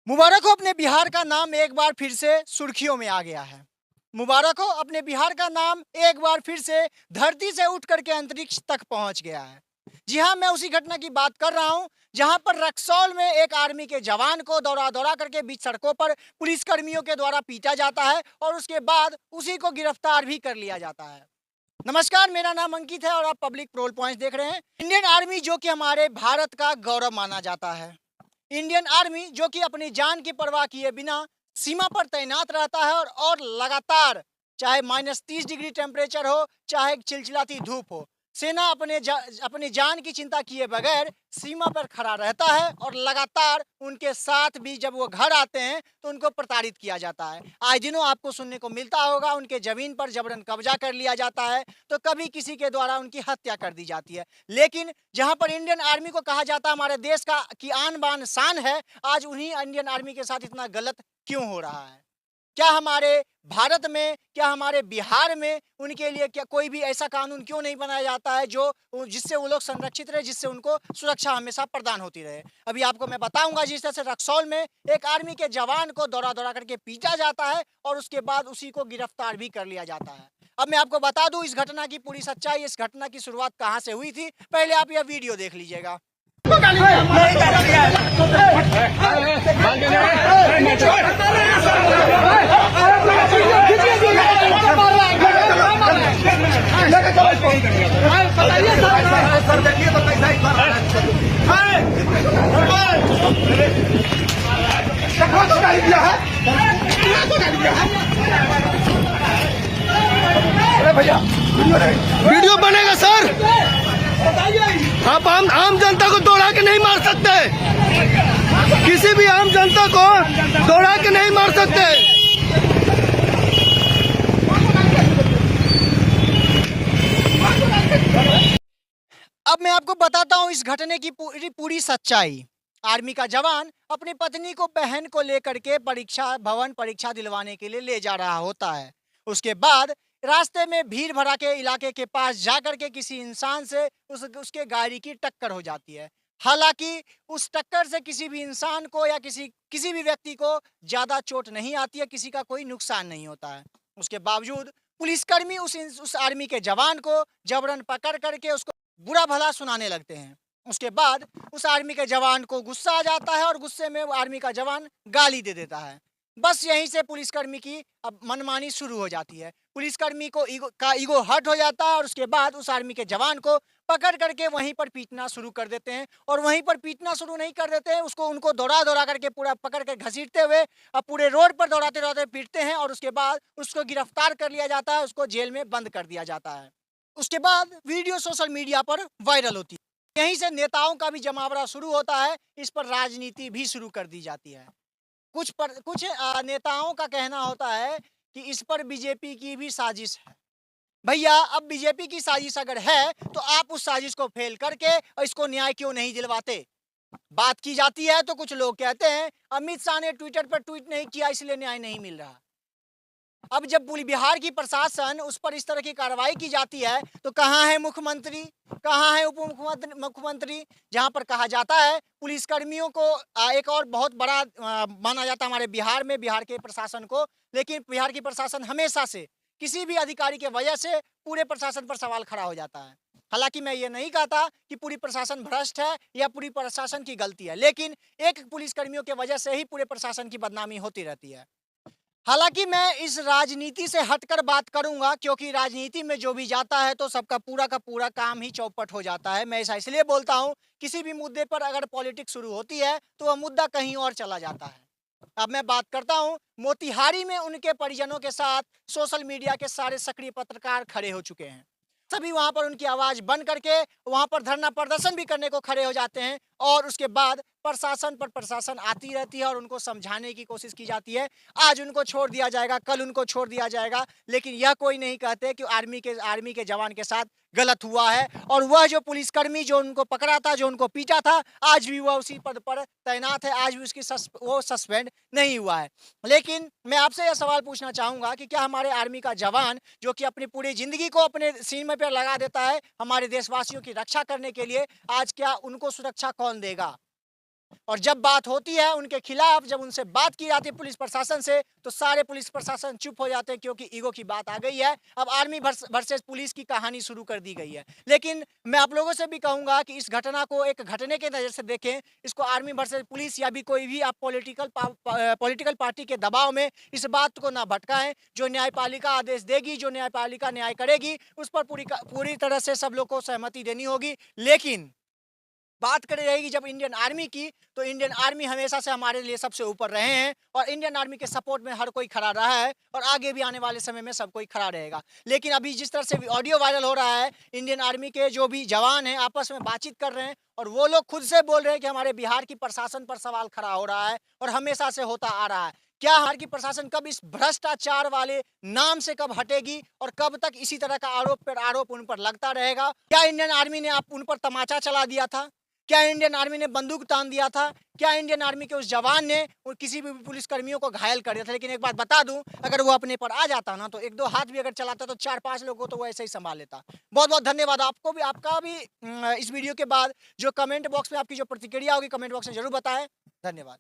मुबारक हो, अपने बिहार का नाम एक बार फिर से सुर्खियों में आ गया है। मुबारक हो, अपने बिहार का नाम एक बार फिर से धरती से उठ करके अंतरिक्ष तक पहुंच गया है। जी हाँ, मैं उसी घटना की बात कर रहा हूं जहां पर रक्सौल में एक आर्मी के जवान को दौड़ा दौड़ा करके बीच सड़कों पर पुलिस कर्मियों के द्वारा पीटा जाता है और उसके बाद उसी को गिरफ्तार भी कर लिया जाता है। नमस्कार, मेरा नाम अंकित है और आप पब्लिक प्रोल पॉइंट देख रहे हैं। इंडियन आर्मी जो कि हमारे भारत का गौरव माना जाता है। इंडियन आर्मी जो कि अपनी जान की परवाह किए बिना सीमा पर तैनात रहता है और लगातार चाहे -30 डिग्री टेम्परेचर हो, चाहे चिलचिलाती धूप हो, सेना अपनी जान की चिंता किए बगैर सीमा पर खड़ा रहता है और लगातार उनके साथ भी जब वो घर आते हैं तो उनको प्रताड़ित किया जाता है। आए दिनों आपको सुनने को मिलता होगा उनके जमीन पर जबरन कब्जा कर लिया जाता है, तो कभी किसी के द्वारा उनकी हत्या कर दी जाती है। लेकिन जहां पर इंडियन आर्मी को कहा जाता है हमारे देश का की आन बान शान है, आज उन्हीं इंडियन आर्मी के साथ इतना गलत क्यों हो रहा है? क्या हमारे भारत में, क्या हमारे बिहार में उनके लिए क्या कोई भी ऐसा कानून क्यों नहीं बनाया जाता है जो जिससे वो लोग संरक्षित रहे, जिससे उनको सुरक्षा हमेशा प्रदान होती रहे? अभी आपको मैं बताऊंगा, जिस तरह से रक्सौल में एक आर्मी के जवान को दौड़ा दौड़ा करके पीटा जाता है और उसके बाद उसी को गिरफ्तार भी कर लिया जाता है। अब मैं आपको बता दूं इस घटना की पूरी सच्चाई, इस घटना की शुरुआत कहां से हुई थी। पहले आप यह वीडियो देख लीजिएगा। भैया वीडियो बनेगा सर। आप आम जनता को दौड़ा के नहीं मार सकते, किसी भी आम जनता को दौड़ा के नहीं मार सकते। अब मैं आपको बताता हूं इस घटने की पूरी सच्चाई। आर्मी का जवान अपनी पत्नी को, बहन को लेकर के परीक्षा दिलवाने के लिए ले जा रहा होता है। उसके बाद रास्ते में भीड़ भड़ा के इलाके के पास जाकर के किसी इंसान से उसके गाड़ी की टक्कर हो जाती है। हालांकि उस टक्कर से किसी भी इंसान को या किसी भी व्यक्ति को ज्यादा चोट नहीं आती है, किसी का कोई नुकसान नहीं होता है। उसके बावजूद पुलिसकर्मी उस आर्मी के जवान को जबरन पकड़ करके उसको बुरा भला सुनाने लगते हैं। उसके बाद उस आर्मी के जवान को गुस्सा आ जाता है और गुस्से में वो आर्मी का जवान गाली दे देता है। बस यहीं से पुलिसकर्मी की अब मनमानी शुरू हो जाती है। पुलिसकर्मी को ईगो हर्ट हो जाता है और उसके बाद उस आर्मी के जवान को पकड़ करके वहीं पर पीटना शुरू कर देते हैं। और वहीं पर पीटना शुरू नहीं कर देते हैं, उनको दौड़ा दौड़ा करके पूरा पकड़ के घसीटते हुए अब पूरे रोड पर दौड़ाते दौड़ाते पीटते हैं और उसके बाद उसको गिरफ्तार कर लिया जाता है, उसको जेल में बंद कर दिया जाता है। उसके बाद वीडियो सोशल मीडिया पर वायरल होती है। यहीं से नेताओं का भी जमावड़ा शुरू होता है, इस पर राजनीति भी शुरू कर दी जाती है। कुछ नेताओं का कहना होता है कि इस पर बीजेपी की भी साजिश है। भैया, अब बीजेपी की साजिश अगर है तो आप उस साजिश को फेल करके और इसको न्याय क्यों नहीं दिलवाते? बात की जाती है तो कुछ लोग कहते हैं अमित शाह ने ट्विटर पर ट्वीट नहीं किया इसलिए न्याय नहीं मिल रहा। अब जब पूरी बिहार की प्रशासन उस पर इस तरह की कार्रवाई की जाती है तो कहाँ है मुख्यमंत्री, कहाँ है उप मुख्यमंत्री? जहां पर कहा जाता है पुलिसकर्मियों को एक और बहुत बड़ा माना जाता है हमारे बिहार में, बिहार के प्रशासन को। लेकिन बिहार की प्रशासन हमेशा से किसी भी अधिकारी के वजह से पूरे प्रशासन पर सवाल खड़ा हो जाता है। हालांकि मैं ये नहीं कहता कि पूरी प्रशासन भ्रष्ट है या पूरी प्रशासन की गलती है, लेकिन एक पुलिसकर्मियों के वजह से ही पूरे प्रशासन की बदनामी होती रहती है। हालांकि मैं इस राजनीति से हटकर बात करूंगा, क्योंकि राजनीति में जो भी जाता है तो सबका पूरा का पूरा काम ही चौपट हो जाता है। मैं ऐसा इसलिए बोलता हूं, किसी भी मुद्दे पर अगर पॉलिटिक्स शुरू होती है तो वह मुद्दा कहीं और चला जाता है। अब मैं बात करता हूं, मोतिहारी में उनके परिजनों के साथ सोशल मीडिया के सारे सक्रिय पत्रकार खड़े हो चुके हैं। सभी वहां पर उनकी आवाज बंद करके वहां पर धरना प्रदर्शन भी करने को खड़े हो जाते हैं और उसके बाद प्रशासन पर प्रशासन आती रहती है और उनको समझाने की कोशिश की जाती है। आज उनको छोड़ दिया जाएगा, कल उनको छोड़ दिया जाएगा, लेकिन यह कोई नहीं कहते कि आर्मी के जवान के साथ गलत हुआ है। और वह जो पुलिसकर्मी जो उनको पकड़ा था, जो उनको पीटा था, आज भी वह उसी पद पर तैनात है, आज भी उसकी वो सस्पेंड नहीं हुआ है। लेकिन मैं आपसे यह सवाल पूछना चाहूंगा कि क्या हमारे आर्मी का जवान जो कि अपनी पूरी जिंदगी को अपने सीने पर लगा देता है हमारे देशवासियों की रक्षा करने के लिए, आज क्या उनको सुरक्षा कौन देगा? और जब बात होती है उनके खिलाफ, जब उनसे बात की जाती है पुलिस प्रशासन से, तो सारे पुलिस प्रशासन चुप हो जाते हैं, क्योंकि ईगो की बात आ गई है। अब आर्मी वर्सेस पुलिस की कहानी शुरू कर दी गई है। लेकिन मैं आप लोगों से भी कहूंगा कि इस घटना को एक घटने के नजर से देखें, इसको आर्मी वर्सेस पुलिस या भी कोई भी आप पॉलिटिकल पार्टी के दबाव में इस बात को ना भटकाएं। जो न्यायपालिका आदेश देगी, जो न्यायपालिका न्याय करेगी, उस पर पूरी तरह से सब लोग को सहमति देनी होगी। लेकिन बात करें रहेगी जब इंडियन आर्मी की, तो इंडियन आर्मी हमेशा से हमारे लिए सबसे ऊपर रहे हैं और इंडियन आर्मी के सपोर्ट में हर कोई खड़ा रहा है और आगे भी आने वाले समय में सब कोई खड़ा रहेगा। लेकिन अभी जिस तरह से ऑडियो वायरल हो रहा है, इंडियन आर्मी के जो भी जवान हैं आपस में बातचीत कर रहे हैं और वो लोग खुद से बोल रहे हैं कि हमारे बिहार की प्रशासन पर सवाल खड़ा हो रहा है और हमेशा से होता आ रहा है। क्या बिहार की प्रशासन कब इस भ्रष्टाचार वाले नाम से कब हटेगी और कब तक इसी तरह का आरोप उन पर लगता रहेगा? क्या इंडियन आर्मी ने आप उन पर तमाचा चला दिया था? क्या इंडियन आर्मी ने बंदूक तान दिया था? क्या इंडियन आर्मी के उस जवान ने किसी भी पुलिस कर्मियों को घायल कर दिया था? लेकिन एक बात बता दूं, अगर वो अपने पर आ जाता ना, तो एक दो हाथ भी अगर चलाता तो 4-5 लोगों को तो वो ऐसे ही संभाल लेता। बहुत बहुत धन्यवाद आपको भी, आपका भी इस वीडियो के बाद जो कमेंट बॉक्स में आपकी जो प्रतिक्रिया होगी कमेंट बॉक्स में जरूर बताएं। धन्यवाद।